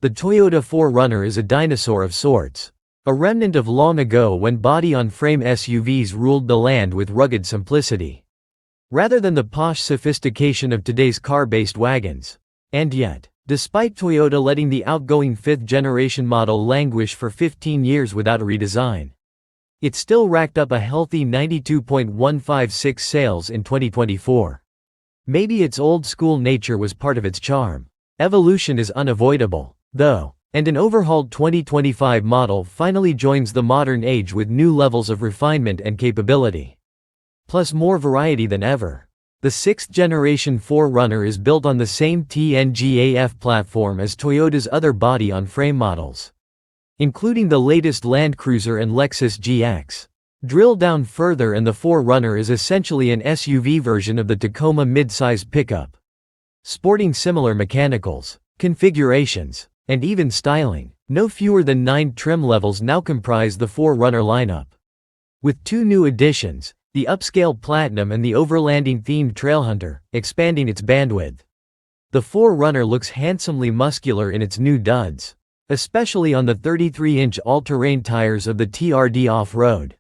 The Toyota 4Runner is a dinosaur of sorts. A remnant of long ago when body-on-frame SUVs ruled the land with rugged simplicity, rather than the posh sophistication of today's car-based wagons. And yet, despite Toyota letting the outgoing 5th-generation model languish for 15 years without a redesign, it still racked up a healthy 92.156 sales in 2024. Maybe its old-school nature was part of its charm. Evolution is unavoidable, though, and an overhauled 2025 model finally joins the modern age with new levels of refinement and capability, plus more variety than ever. The 6th-generation 4Runner is built on the same TNGA-F platform as Toyota's other body-on-frame models, including the latest Land Cruiser and Lexus GX. Drill down further and the 4Runner is essentially an SUV version of the Tacoma midsize pickup, sporting similar mechanicals, configurations, and even styling. No fewer than 9 trim levels now comprise the 4Runner lineup, with 2 new additions, the upscale Platinum and the overlanding-themed Trailhunter, expanding its bandwidth. The 4Runner looks handsomely muscular in its new duds, especially on the 33-inch all-terrain tires of the TRD Off-Road,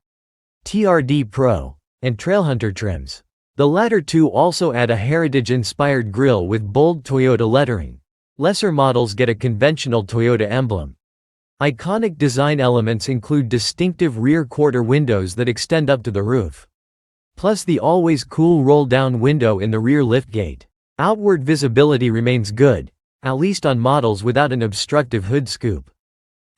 TRD Pro, and Trailhunter trims. The latter two also add a heritage-inspired grille with bold Toyota lettering. Lesser models get a conventional Toyota emblem. Iconic design elements include distinctive rear quarter windows that extend up to the roof, plus the always cool roll-down window in the rear liftgate. Outward visibility remains good, at least on models without an obstructive hood scoop.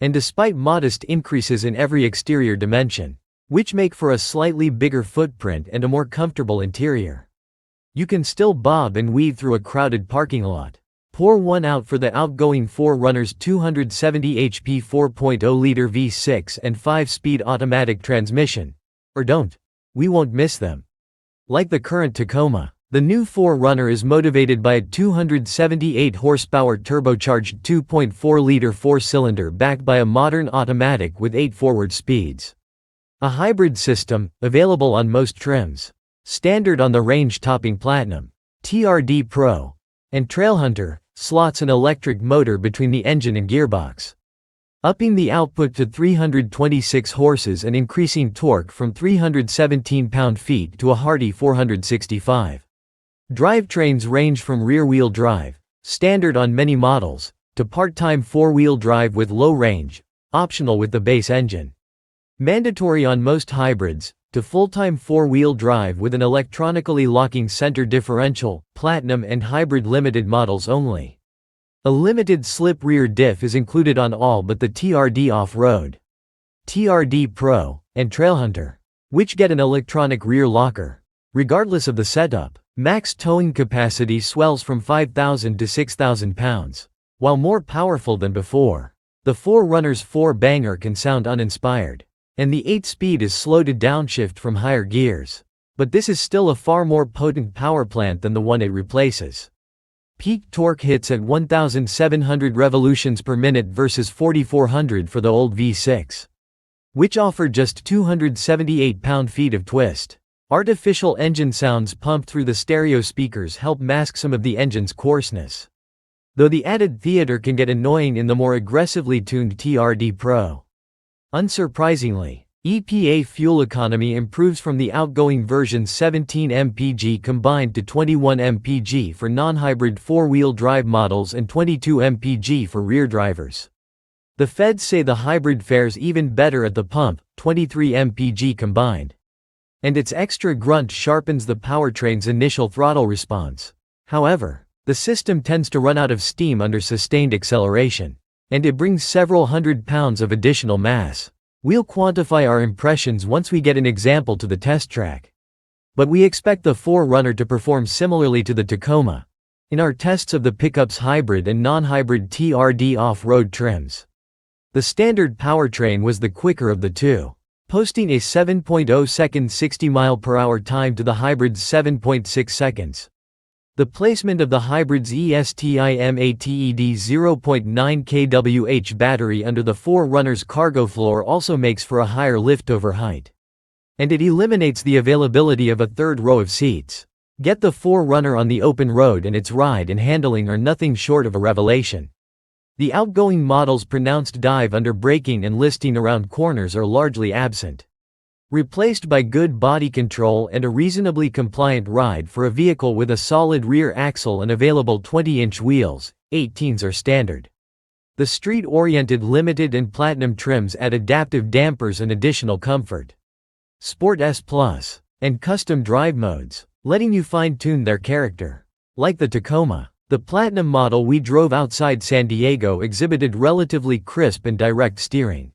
And despite modest increases in every exterior dimension, which make for a slightly bigger footprint and a more comfortable interior, you can still bob and weave through a crowded parking lot. Pour one out for the outgoing 4Runner's 270 HP 4.0-liter V6 and 5-speed automatic transmission. Or don't. We won't miss them. Like the current Tacoma, the new 4Runner is motivated by a 278 horsepower turbocharged 2.4-liter 4-cylinder backed by a modern automatic with 8 forward speeds. A hybrid system, available on most trims. Standard on the range-topping Platinum, TRD Pro, and Trailhunter, slots an electric motor between the engine and gearbox, upping the output to 326 horses and increasing torque from 317 pound-feet to a hearty 465. Drivetrains range from rear-wheel drive, standard on many models, to part-time 4-wheel drive with low range, optional with the base engine. Mandatory on most hybrids, to full-time 4-wheel drive with an electronically locking center differential, Platinum and Hybrid Limited models only. A limited slip rear diff is included on all but the TRD Off-Road, TRD Pro, and Trailhunter, which get an electronic rear locker. Regardless of the setup, max towing capacity swells from 5,000 to 6,000 pounds. While more powerful than before, the 4Runner's 4-banger can sound uninspired, and the 8-speed is slow to downshift from higher gears. But this is still a far more potent power plant than the one it replaces. Peak torque hits at 1,700 revolutions per minute versus 4,400 for the old V6, which offered just 278 pound-feet of twist. Artificial engine sounds pumped through the stereo speakers help mask some of the engine's coarseness, though the added theater can get annoying in the more aggressively tuned TRD Pro. Unsurprisingly, EPA fuel economy improves from the outgoing version's 17 mpg combined to 21 mpg for non-hybrid 4-wheel drive models and 22 mpg for rear drivers. The feds say the hybrid fares even better at the pump, 23 mpg combined. And its extra grunt sharpens the powertrain's initial throttle response. However, the system tends to run out of steam under sustained acceleration, and it brings several hundred pounds of additional mass. We'll quantify our impressions once we get an example to the test track. But we expect the 4Runner to perform similarly to the Tacoma in our tests of the pickup's hybrid and non-hybrid TRD off-road trims. The standard powertrain was the quicker of the two, posting a 7.0-second 60-mile-per-hour time to the hybrid's 7.6 seconds. The placement of the hybrid's ESTIMATED 0.9 kWh battery under the 4Runner's cargo floor also makes for a higher liftover height. And it eliminates the availability of a third row of seats. Get the 4Runner on the open road and its ride and handling are nothing short of a revelation. The outgoing model's pronounced dive under braking and listing around corners are largely absent. Replaced by good body control and a reasonably compliant ride for a vehicle with a solid rear axle and available 20-inch wheels, 18s are standard. The street-oriented Limited and Platinum trims add adaptive dampers and additional comfort. Sport S Plus and custom drive modes, letting you fine-tune their character. Like the Tacoma, the Platinum model we drove outside San Diego exhibited relatively crisp and direct steering,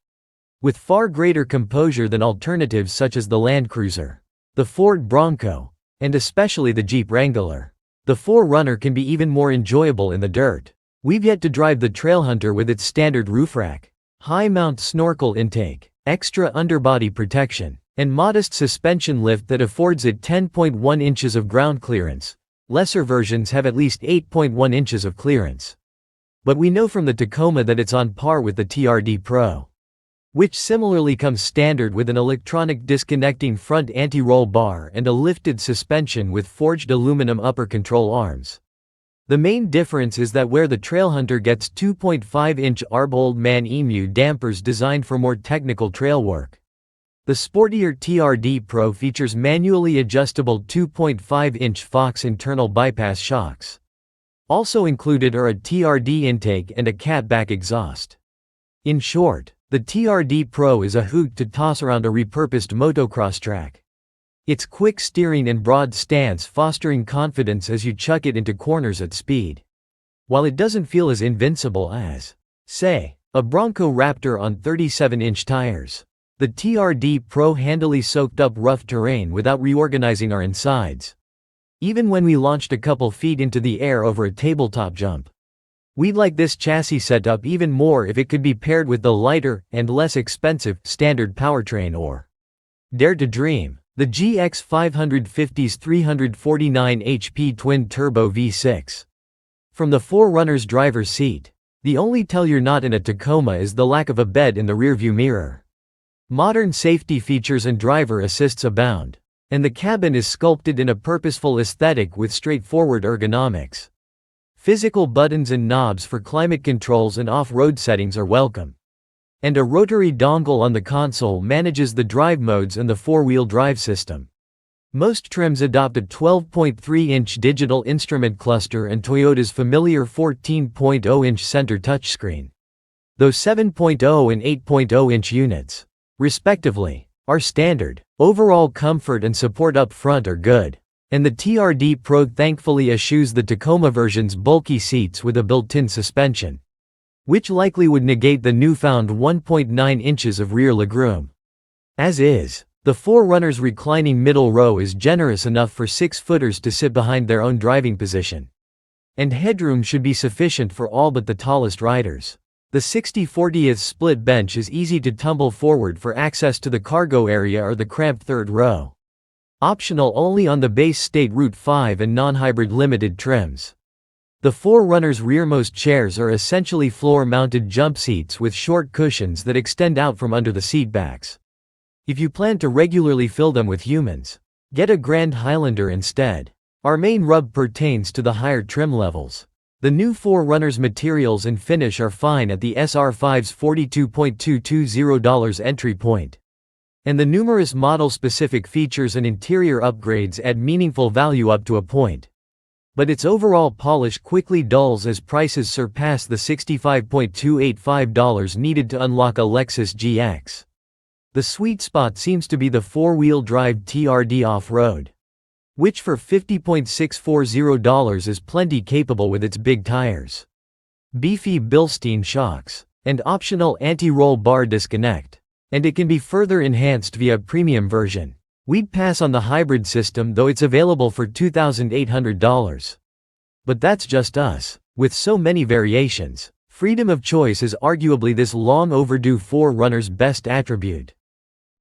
with far greater composure than alternatives such as the Land Cruiser, the Ford Bronco, and especially the Jeep Wrangler. The 4Runner can be even more enjoyable in the dirt. We've yet to drive the Trailhunter with its standard roof rack, high-mount snorkel intake, extra underbody protection, and modest suspension lift that affords it 10.1 inches of ground clearance. Lesser versions have at least 8.1 inches of clearance. But we know from the Tacoma that it's on par with the TRD Pro, which similarly comes standard with an electronic disconnecting front anti-roll bar and a lifted suspension with forged aluminum upper control arms. The main difference is that where the Trailhunter gets 2.5-inch ARB Old Man Emu dampers designed for more technical trail work, the sportier TRD Pro features manually adjustable 2.5-inch Fox internal bypass shocks. Also included are a TRD intake and a catback exhaust. In short, the TRD Pro is a hoot to toss around a repurposed motocross track. Its quick steering and broad stance fostering confidence as you chuck it into corners at speed. While it doesn't feel as invincible as, say, a Bronco Raptor on 37-inch tires, the TRD Pro handily soaked up rough terrain without reorganizing our insides, even when we launched a couple feet into the air over a tabletop jump. We'd like this chassis setup even more if it could be paired with the lighter and less expensive standard powertrain or, dare to dream, the GX 550's 349 HP twin-turbo V6. From the 4Runner's driver's seat, the only tell you're not in a Tacoma is the lack of a bed in the rearview mirror. Modern safety features and driver assists abound, and the cabin is sculpted in a purposeful aesthetic with straightforward ergonomics. Physical buttons and knobs for climate controls and off-road settings are welcome. And a rotary dongle on the console manages the drive modes and the four-wheel drive system. Most trims adopt a 12.3-inch digital instrument cluster and Toyota's familiar 14.0-inch center touchscreen, though 7.0 and 8.0-inch units, respectively, are standard. Overall comfort and support up front are good, and the TRD Pro thankfully eschews the Tacoma version's bulky seats with a built-in suspension, which likely would negate the newfound 1.9 inches of rear legroom. As is, the 4Runner's reclining middle row is generous enough for 6-footers to sit behind their own driving position, and headroom should be sufficient for all but the tallest riders. The 60/40th split bench is easy to tumble forward for access to the cargo area or the cramped third row. Optional only on the base State Route 5 and non-hybrid limited trims. The 4Runner's rearmost chairs are essentially floor-mounted jump seats with short cushions that extend out from under the seatbacks. If you plan to regularly fill them with humans, get a Grand Highlander instead. Our main rub pertains to the higher trim levels. The new 4Runner's materials and finish are fine at the SR5's $42.220 entry point, and the numerous model-specific features and interior upgrades add meaningful value up to a point. But its overall polish quickly dulls as prices surpass the $65.285 needed to unlock a Lexus GX. The sweet spot seems to be the four-wheel drive TRD Off-Road, which for $50.640 is plenty capable with its big tires, beefy Bilstein shocks, and optional anti-roll bar disconnect. And it can be further enhanced via a premium version. We'd pass on the hybrid system, though it's available for $2,800. But that's just us. With so many variations, freedom of choice is arguably this long overdue 4Runner's best attribute.